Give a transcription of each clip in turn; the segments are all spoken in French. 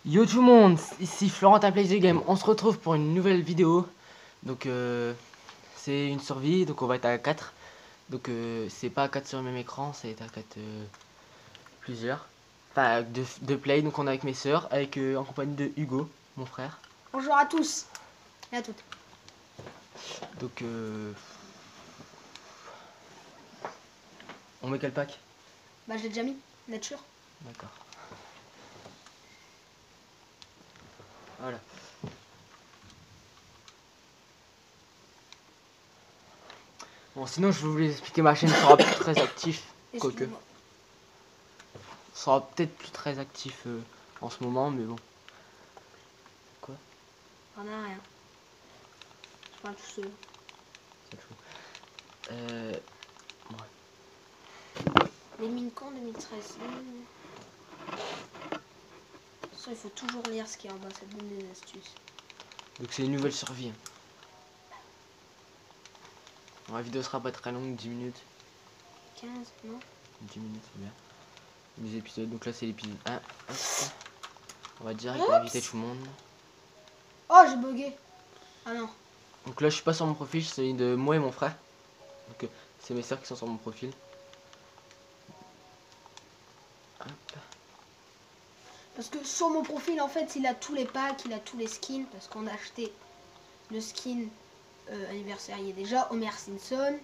Yo tout le monde, ici Florentin Play the Game, on se retrouve pour une nouvelle vidéo. Donc c'est une survie, donc on va être à 4. Donc c'est pas à 4 sur le même écran, c'est à 4 plusieurs. Enfin de play, donc on est avec mes soeurs, avec en compagnie de Hugo, mon frère. Bonjour à tous et à toutes. Donc on met quel pack? Bah je l'ai déjà mis, nature. D'accord. Voilà. Bon sinon je voulais expliquer, ma chaîne sera plus très actif, quoique. Excusez-moi. Sera peut-être plus très actif en ce moment, mais bon. Quoi? On a rien. Je parle tout seul. C'est fou. Les mines quand 2013. Ça, il faut toujours lire ce qui est en bas, ça te donne des astuces. Donc c'est une nouvelle survie. Bon, la vidéo sera pas très longue, 10 minutes. 15, non? 10 minutes c'est bien. Les épisodes, donc là c'est l'épisode 1. Hop. On va direct inviter tout le monde. Oh, j'ai bugué. Ah non. Donc là je suis pas sur mon profil, c'est celui de moi et mon frère. Donc c'est mes soeurs qui sont sur mon profil. Hop. Parce que sur mon profil, en fait, il a tous les packs, il a tous les skins. Parce qu'on a acheté le skin anniversaire, il y est déjà. Homer Simpson,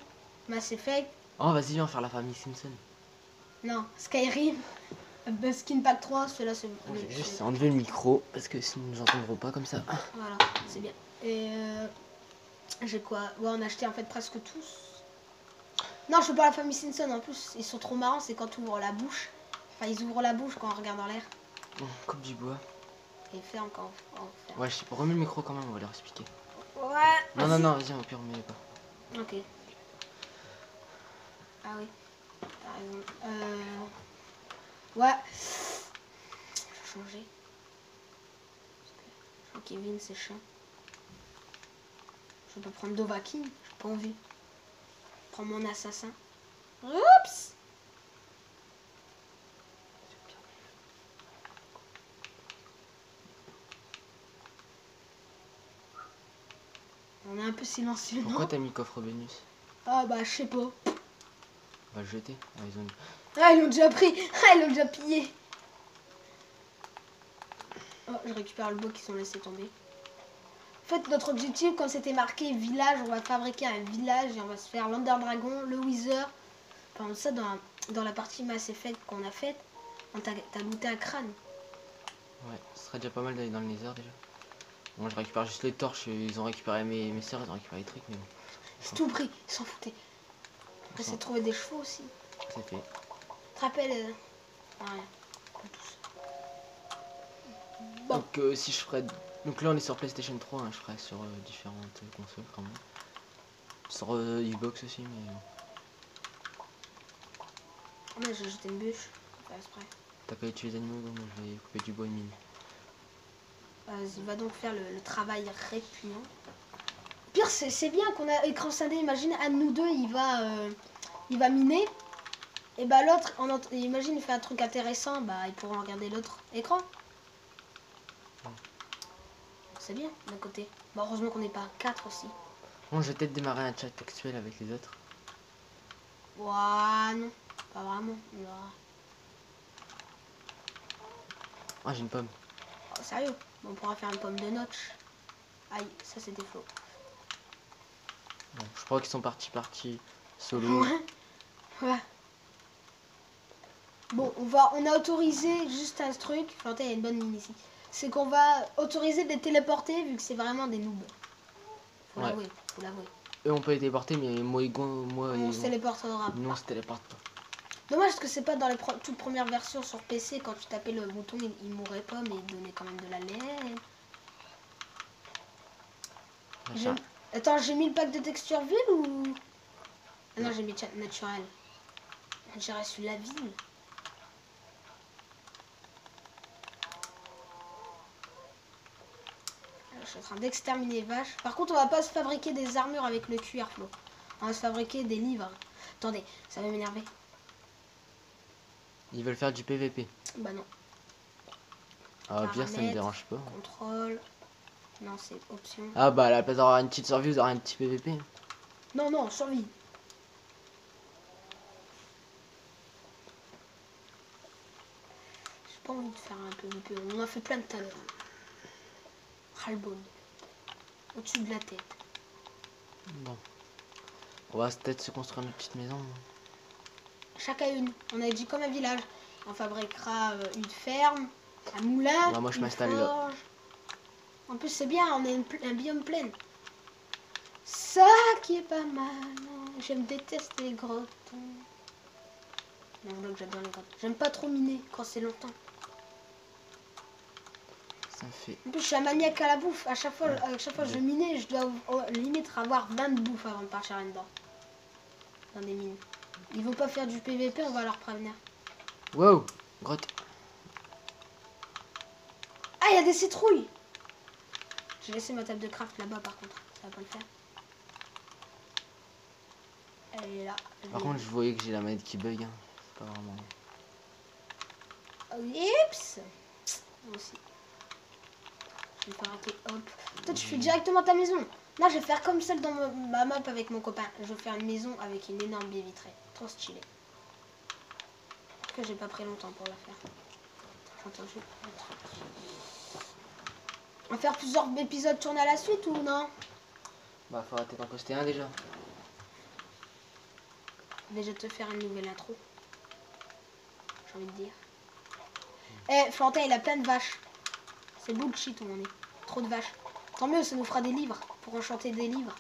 Mass Effect, Oh vas-y, viens faire la famille Simpson. non, Skyrim, skin pack 3, celui-là c'est... Bon, j'ai juste enlevé le micro parce que sinon nous entendrons pas comme ça. Voilà, c'est bien. Et j'ai quoi? Ouais, on a acheté en fait presque tous. Non, je veux pas la famille Simpson. En plus, ils sont trop marrants. C'est quand tu ouvres la bouche. Enfin, ils ouvrent la bouche quand on regarde dans l'air. Bon, coupe du bois. Et fait encore. Ouais, je sais pas, remets le micro quand même, on va leur expliquer. Ouais. Non, non, non, vas-y, au pire, remets pas. Ok. Ah oui. T'as raison. Ouais. Je vais changer. Je crois que Kevin, c'est chiant. Je peux prendre Dovahkiin. J'ai pas envie. Je prends mon assassin. Oups. On est un peu silencieux, Pourquoi non? t'as mis coffre Vénus? Ah bah, je sais pas. On va le jeter. Ah, ils ont... Ah, ils l'ont déjà pris. Ah, ils l'ont déjà pillé. Oh, je récupère le bois qui sont laissés tomber. En fait, notre objectif, comme c'était marqué village, on va fabriquer un village et on va se faire l'Under Dragon, le Wither. Par ça, dans la partie Mass Effect qu'on a faite, t'as looté un crâne. Ouais, ce serait déjà pas mal d'aller dans le Nether déjà. Moi je récupère juste les torches, ils ont récupéré mes soeurs, ils ont récupéré les trucs, mais bon. C'est tout pris, ils s'en foutaient. On essaie de trouver des chevaux aussi. C'est fait. Tu te rappelles ah, rien, pas tous. Bon. Donc si je ferais... Donc là on est sur PlayStation 3, hein, je ferais sur différentes consoles quand même. Sur Xbox aussi, mais... Oh, mais j'ai jeté une bûche. Pas exprès. T'as qu'à tuer les animaux, donc moi je vais couper du bois et mine. Vas-y, va donc faire le travail répugnant. Pire, c'est bien qu'on a écran scindé. Imagine, un de nous deux, il va miner. Et bah l'autre, imagine, il fait un truc intéressant, bah ils pourront regarder l'autre écran. C'est bien, d'un côté. Bah heureusement qu'on n'est pas 4 aussi. Bon, je vais peut-être démarrer un chat textuel avec les autres. Ouah, non, pas vraiment. Non. Ah, j'ai une pomme. Oh, sérieux, on pourra faire une pomme de notch. Aïe, ça c'était faux. Bon, je crois qu'ils sont partis solo. Ouais. Bon, on a autorisé juste un truc. Enfin, il y a une bonne mine ici. C'est qu'on va autoriser de les téléporter vu que c'est vraiment des noobs. Faut l'avouer, faut l'avouer. Eux on peut les téléporter, mais moi et On se téléportera. non, on se téléporte pas. Dommage que c'est pas dans les toutes premières versions sur PC. Quand tu tapais le bouton, il mourrait pas, mais il donnait quand même de la laine. Attends, j'ai mis le pack de texture ville ou... Ah non, j'ai mis chat naturel. J'ai reçu la ville. Je suis en train d'exterminer les vaches. Par contre, on va pas se fabriquer des armures avec le cuir, Flo. On va se fabriquer des livres. Attendez, ça va m'énerver. Ils veulent faire du PVP. Bah non. Ah, pire, ça me Paramètres, dérange pas. contrôle. Non, c'est option. Ah, bah, à la place d'avoir une petite survie, vous aurez un petit PVP. Non, non, survie. J'ai pas envie de faire un PVP. On en a fait plein tout à l'heure. Ras-le-bol. Au-dessus de la tête. Bon. On va peut-être se construire une petite maison. Chacun une. On a dit comme un village. On fabriquera une ferme, un moulin, Bah, moi, je une m'installe là. forge. En plus, c'est bien, on est un biome plein. Ça qui est pas mal. Je me déteste les grottes. Non, là que j'adore les grottes. J'aime pas trop miner quand c'est longtemps. Ça me fait. En plus, je suis un maniaque à la bouffe. À chaque fois que je minais, je dois limite avoir 20 de bouffe avant de partir là-dedans. Dans des mines. Ils vont pas faire du PVP, on va leur prévenir. Wow, grotte. Ah, il y a des citrouilles. J'ai laissé ma table de craft là-bas par contre. Ça va pas le faire. Elle est là. Par contre, je voyais que j'ai la manette qui bug. Hein. C'est pas vraiment. Oups. Moi aussi. Je vais faire arrêter. Hop. Toi, tu fais directement ta maison. Là, je vais faire comme celle dans ma map avec mon copain. Je vais faire une maison avec une énorme baie vitrée. Trop stylé. Que j'ai pas pris longtemps pour la faire. Attends, on va faire plusieurs épisodes tournés à la suite ou non? Bah, faut arrêter d'en poster un déjà. Déjà te faire une nouvelle intro. J'ai envie de dire. Eh, Florentin, il a plein de vaches. C'est bullshit où on est. Trop de vaches. Tant mieux, ça nous fera des livres. Pour enchanter des livres.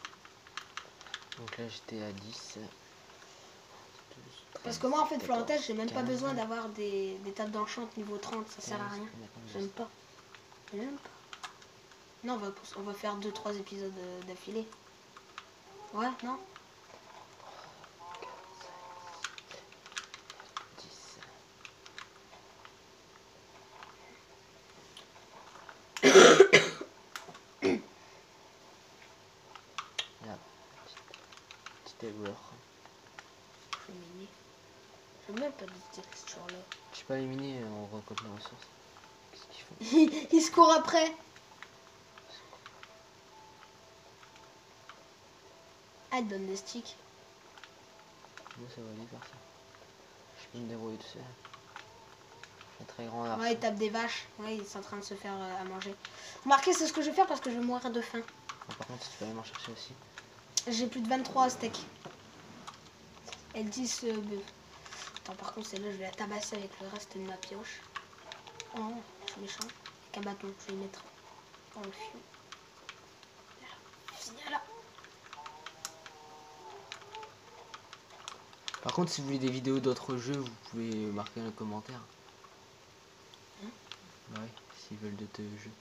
Donc là, j'étais à 10. 12, 13, Parce que moi, en fait, 14, Florentin, j'ai même pas 15. besoin d'avoir des tables d'enchant niveau 30. Ça sert à rien. J'aime pas. J'aime pas. Non, on va faire 2-3 épisodes d'affilée. Ouais, non? 10. Regarde. Petit éboueur. Je vais miner. J'aime même pas de texture là. Je sais pas éliminer, on récolte les ressources. Qu'est-ce qu'ils font? Il se court après. Ah, il te donne des sticks. Moi, ça va aller faire ça. Je peux me débrouiller tout seul. C'est très grand là. Ouais, il tape des vaches. Ouais, il est en train de se faire à manger. Remarquez, c'est ce que je vais faire parce que je vais mourir de faim. Bon, par contre, si tu peux aller m'en chercher aussi. J'ai plus de 23 steaks. Et 10 bœufs. Attends, par contre, celle-là, je vais la tabasser avec le reste de ma pioche. Oh, je suis méchant. Avec un bâton, je vais le mettre dans le fion. Là. Par contre, si vous voulez des vidéos d'autres jeux, vous pouvez marquer dans les commentaires. Bah ouais, s'ils veulent d'autres jeux.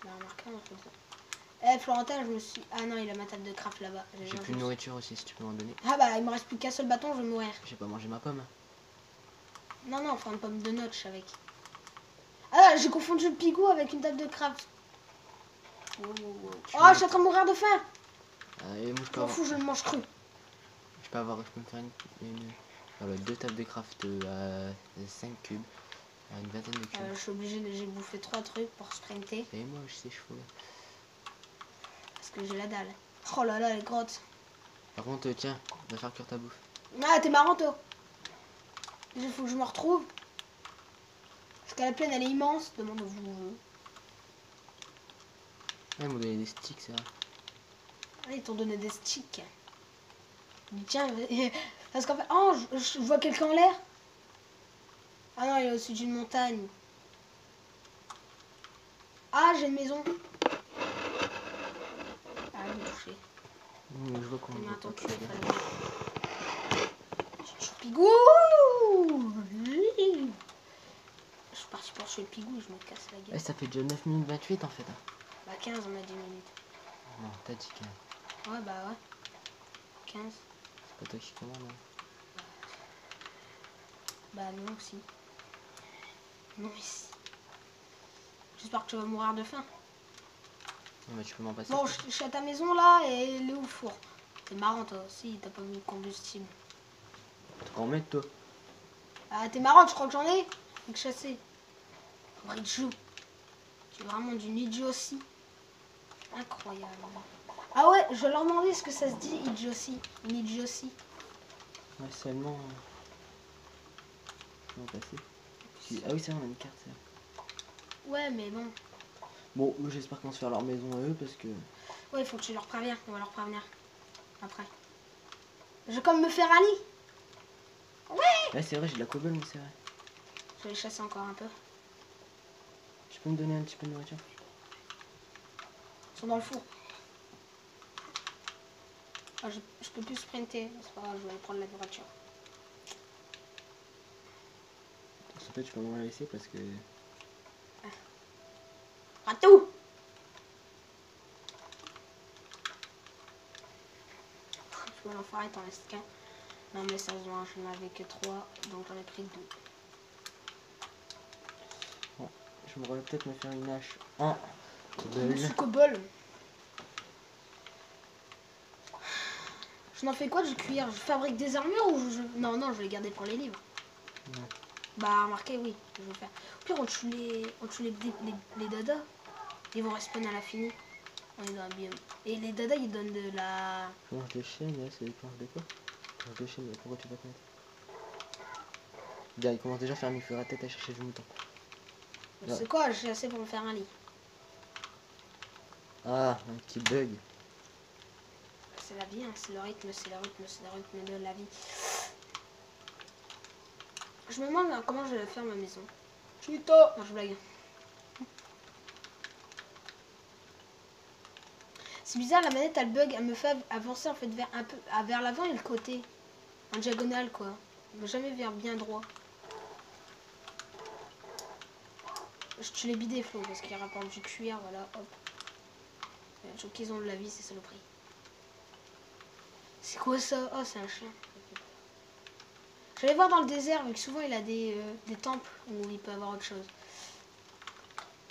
Bah, remarquez, on fait ça. Eh, Florentin, je me suis... Ah non, il a ma table de craft là-bas. J'ai plus de nourriture aussi, si tu peux m'en donner. Ah bah, il me reste plus qu'un seul bâton, je vais mourir. J'ai pas mangé ma pomme. Non, non, enfin une pomme de notch avec. Ah, j'ai confondu le pigou avec une table de craft. Oh, je suis en train de mourir de faim. Et moi, je peux M'en fous, je le mange cru. je peux me faire voilà, 2 tables de craft à 5 cubes. À une vingtaine de cubes. Je suis obligée, j'ai bouffé 3 trucs pour sprinter. Et moi, je sais chevaux. Parce que j'ai la dalle. Oh là là, les grottes. Par contre, tiens, va faire cuire ta bouffe. Ah, t'es marrant, toi. Il faut que je me retrouve. Parce qu'à la plaine, elle est immense. Demande où vous voulez. Ouais, ils m'ont donné des sticks, ça. Ah, ils t'ont donné des sticks. Tiens, parce qu'en fait... Oh, je vois quelqu'un en l'air. Ah non, il est au-dessus d'une montagne. Ah, j'ai une maison. Ah, il m'a touché. Je vois qu'on Il m'a voit pas entendu. trop. Pigou. Je suis parti pour tuer le pigou, je me casse la gueule. Ouais, ça fait déjà 9 minutes 28 en fait. Bah 15, on a 10 minutes. Non, t'as dit 15. Ouais, bah ouais. 15. C'est pas toi qui commande. Hein. Bah non aussi. Non ici. J'espère que tu vas mourir de faim. Non, mais tu peux m'en passer. Bon, je suis à ta maison là et elle est au four. C'est marrant toi aussi, t'as pas mis de combustible. Tu peux en mettre toi. Ah, t'es marrant, tu crois que j'en ai? Faut que chasser. Richou. Tu es vraiment d'une idiotie. Incroyable. Ah ouais, je vais leur demander ce que ça se dit, idiotie. Une idiotie. Ouais, seulement. On va passer. Ah oui, c'est vrai, on a une carte. Ouais, mais bon. Bon, j'espère qu'on va se faire leur maison à eux parce que. Ouais, il faut que tu leur préviens. On va leur prévenir. Après. Je vais comme me faire un lit. Ouais, c'est vrai, j'ai de la cobble, mais c'est vrai. Je vais les chasser encore un peu. Tu peux me donner un petit peu de nourriture? Ils sont dans le four. Ah, je peux plus sprinter. C'est pas grave, je vais aller prendre la nourriture. S'il te plaît, tu peux me la laisser parce que. Ratou! Je vais l'enfoiré, t'en restes qu'un. Non, mais sérieusement, je n'en avais que 3, donc j'en ai pris 2. Bon, je me peut-être me faire une hache en Le cobble. sucobol. Je n'en fais quoi du cuir? Je fabrique des armures ou je... Non, non, je vais les garder pour les livres. Ouais. Bah, remarquez, oui, je vais faire. Au pire, on tue les dadas. Ils vont respawner à l'infini. On est dans un biome. Et les dadas, ils donnent de la... Planche de chêne, là, c'est des planches de quoi? Planche de chêne, mais pourquoi tu vas te mettre? Bien, il commence déjà à faire mi-feu à tête à chercher du mouton. Ouais. C'est quoi? J'ai assez pour me faire un lit. Ah, un petit bug. C'est la vie, hein. C'est le rythme, c'est le rythme, c'est le rythme de la vie. Je me demande comment je vais faire ma maison. Chito! Non, je blague. C'est bizarre, la manette elle bug, elle me fait avancer en fait vers un peu vers l'avant et le côté. En diagonale quoi. Mais jamais vers bien droit. Je tue les bidets Flo parce qu'ils rapportent du cuir, voilà, hop. Je trouve qu'ils ont de la vie, c'est saloperie. C'est quoi ça? Oh, c'est un chien. J'allais voir dans le désert, vu que souvent il a des temples où il peut avoir autre chose.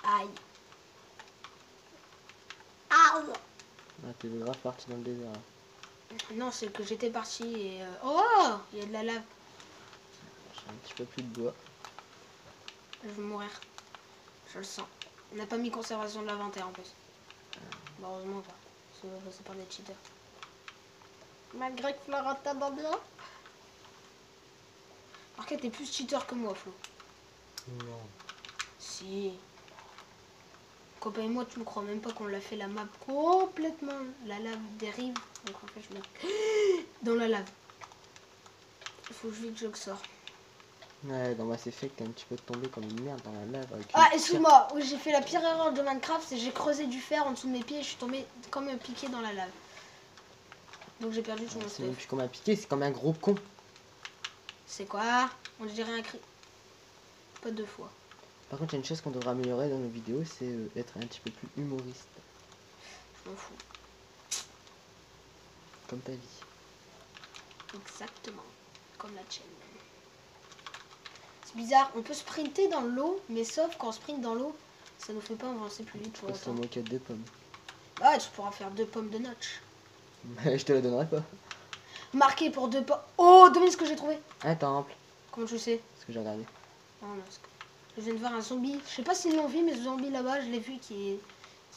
Aïe. Aouh. Ah, t'es grave parti dans le désert. Là. Non, c'est que j'étais parti et... Oh, il y a de la lave. J'ai un petit peu plus de bois. Je vais mourir. Je le sens. On n'a pas mis conservation de l'inventaire en plus. Bon, heureusement pas. C'est pas des cheaters. Malgré que Florentin dans bien. Par contre, t'es plus cheater que moi, Flo. Non. Si. Copain et moi, tu me crois même pas qu'on l'a fait la map complètement. La lave dérive. Donc en fait, je mets dans la lave. Il faut que je vite que je sors. Ouais, dans Mass Effect, t'es un petit peu tombé comme une merde dans la lave. Avec Ah, excuse-moi. Oui, j'ai fait la pire erreur de Minecraft, c'est que j'ai creusé du fer en dessous de mes pieds et je suis tombé comme un piqué dans la lave. Donc j'ai perdu tout mon c'est même stuff. plus comme un piqué, c'est comme un gros con. C'est quoi? On dirait un cri. Pas deux fois. Par contre, il y a une chose qu'on devrait améliorer dans nos vidéos, c'est être un petit peu plus humoriste. Je m'en fous. Comme ta vie. Exactement. Comme la tienne. C'est bizarre, on peut sprinter dans l'eau, mais sauf quand on sprint dans l'eau, ça nous fait pas avancer plus vite pour C'est autant. moi qui ai 2 pommes. Ah ouais, tu pourras faire 2 pommes de notch. Mais je te la donnerai pas. Marqué pour 2 pommes. Oh, devine ce que j'ai trouvé. Un temple. Comment tu sais? Ce que j'ai regardé. Oh, non, je viens de voir un zombie. Je sais pas s'ils l'ont vu, mais ce zombie là-bas, je l'ai vu qui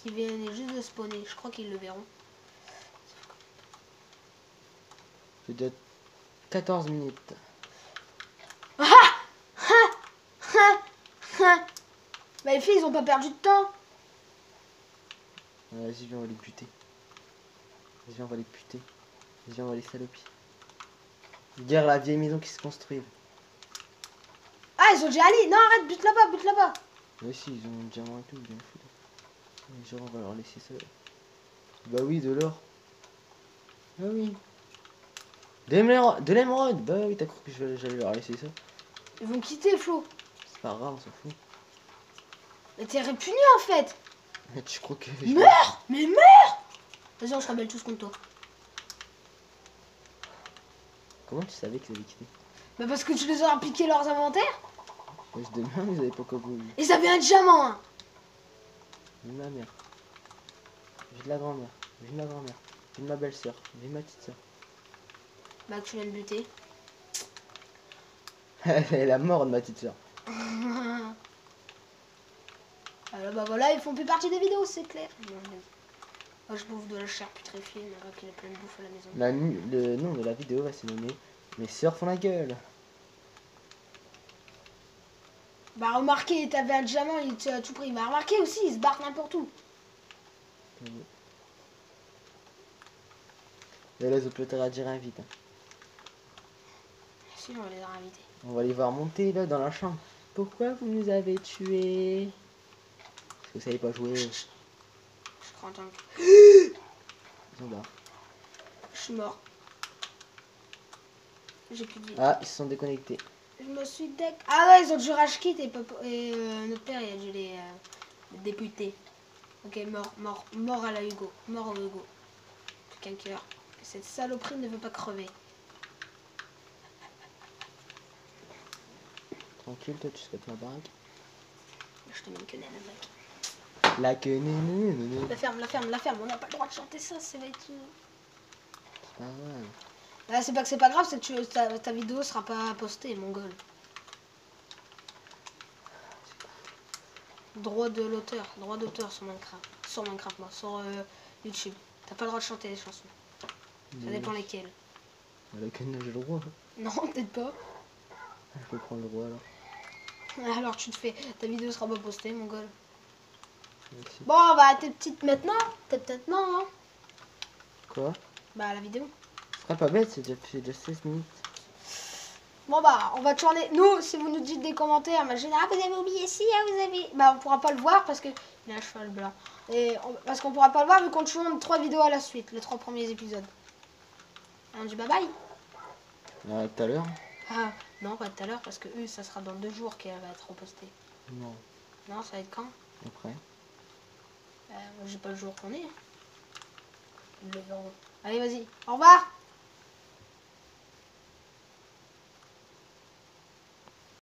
vient juste de spawner. Je crois qu'ils le verront. J'ai déjà 14 minutes. Bah les filles, ils ont pas perdu de temps. Vas-y, viens, on va les buter. Vas-y, viens, on va les buter. Vas-y, viens, on va les saloper. Guerre la vieille maison qui se construit. Ah, ils ont déjà allé. Non, arrête, bute là-bas, bute là-bas. Mais si, ils ont un diamant et tout, bien foutu. Genre, on va leur laisser ça. Bah oui, de l'or. Ah oui. De l'émeraude. Bah oui, t'as cru que j'allais leur laisser ça. Ils vont quitter, Flo. C'est pas grave, on s'en fout. Mais t'es répugné en fait. Mais tu crois que... Meurs. Mais meurs. Vas-y, on se rebelle tous contre toi. Comment tu savais qu'ils avaient quitté? Bah parce que tu les as piqué leurs inventaires. Ouais, je demain, ils avaient pas compris. Ils avaient un diamant, hein. Vive ma mère. Vive la grand-mère. Vive ma grand-mère. Vive ma belle-sœur. Vive ma petite sœur. Bah que tu viens de buter. Elle est la mort de ma petite sœur. Alors bah voilà, ils font plus partie des vidéos, c'est clair. Moi je bouffe de la chair putréfiée, mais là qu'il a plein de bouffe à la maison. Le nom de la vidéo va se nommer Mes sœurs font la gueule. Bah remarquez, t'avais un diamant, il t'a tout pris. Bah remarquez aussi, il se barre n'importe où. Et les autres à dire invite. Si, on va les inviter. On va les voir monter là dans la chambre. Pourquoi vous nous avez tués? Parce que vous savez pas jouer. Je crois entendre. Ils sont là. Je suis mort. J'ai plus de vie. Ah, ils se sont déconnectés. Je me suis deck. Ah ouais, ils ont dû rage quit et notre père il a dû les députer. Ok, mort à la Hugo. Mort au Hugo. Plus qu'un cœur. Cette saloperie ne veut pas crever. Tranquille, toi tu squattes ma baraque. Je te mets une quenelle, mec. La quenelle. La ferme. On n'a pas le droit de chanter ça, ça va être. C'est pas grave. Là, c'est pas que c'est pas grave, c'est que ta vidéo sera pas postée, mongol. Droit d'auteur sur Minecraft. Sur Minecraft, moi, sur YouTube. T'as pas le droit de chanter les chansons. Ça dépend lesquelles. La quenelle, j'ai le droit. Non, peut-être pas. Je peux prendre le droit alors. Alors tu te fais. Ta vidéo sera pas postée, mongol. Merci. Bon, on va arrêter petite maintenant. Peut-être non, hein. Quoi? Bah, la vidéo. Ce serait pas bête, c'est déjà 16 minutes. Bon bah on va tourner. Nous, si vous nous dites des commentaires, imaginez, ah vous avez oublié ci, ah vous avez. Bah on pourra pas le voir parce que. Il a un cheval blanc. Parce qu'on pourra pas le voir vu qu'on tourne 3 vidéos à la suite, les 3 premiers épisodes. On dit bye bye. Tout à l'heure? Ah non, pas tout à l'heure parce que eux, ça sera dans 2 jours qu'elle va être repostée. Non. Non, ça va être quand? Après. J'ai pas le jour qu'on est. Ils le verront. Allez, vas-y. Au revoir.